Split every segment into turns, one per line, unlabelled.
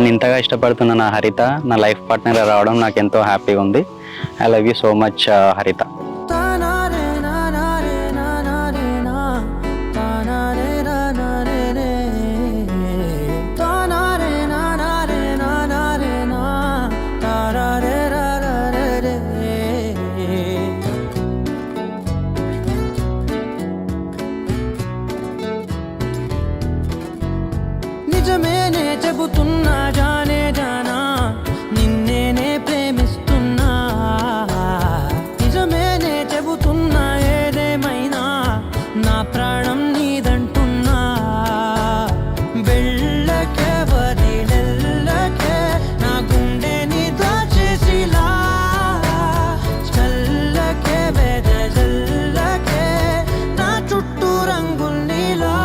నన్ను ఇంతగా ఇష్టపడుతున్న నా హరిత నా లైఫ్ పార్ట్నర్ రావడం నాకు ఎంతో హ్యాపీగా ఉంది. I love you so much హరిత.
నిజమేనే చెబుతున్నా జానే జానా నిన్నేనే ప్రేమిస్తున్నా. నిజమేనే చెబుతున్నా ఏదేమైనా నా ప్రాణం నీదంటున్నా. వెళ్ళకే వదిలెళ్ళకే నా గుండెని దాచేసిలా. చల్లకే వెదజల్లకే నా చుట్టూ రంగుల్నిలా.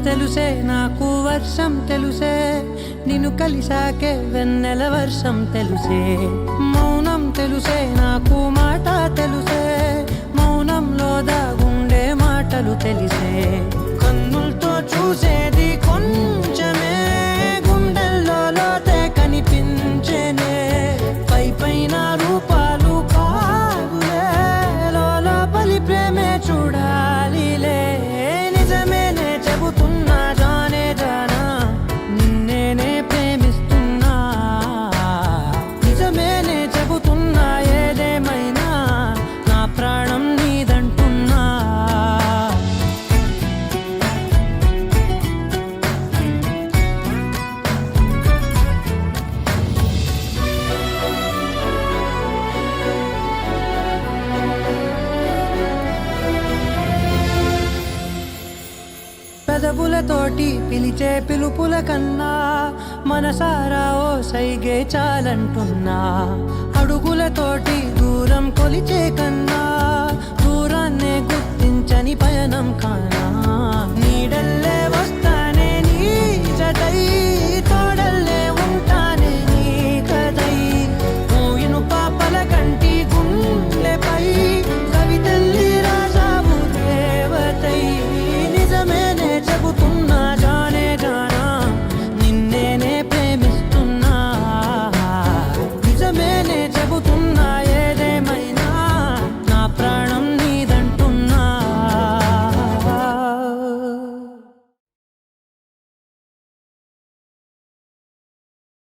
తెలుసే నాకు వర్షం తెలుసే నిన్ను కలిసాకే వెన్నెల వర్షం తెలుసే. మౌనం తెలుసే నాకు మాట తెలుసే మౌనంలో దాగుండే మాటలు తెలిసే. కన్నులతో చూసేది కొంచెమే గుండెల్లో లోతే కనిపించేనే. పై పైన రూపాలు కాదులే లోపలి ప్రేమే చూడాలిలే. నిజమేనే చెబుతున్నా జానే జానా నిన్నేనే ప్రేమిస్తున్నా. నిజమేనే చెబుతున్నా ఏదేమైనా నా ప్రాణం నీదంటున్నా. పెదవులతోటి పిలిచే పిలుపుల కన్నా మనసారా ఓ సైగే చాలంటున్నా. అడుగులతోటి దూరం కొలిచే కన్నా దూరాన్నే గుర్తించని పయనం కానా. నీడల్లే వస్తానే నీ జత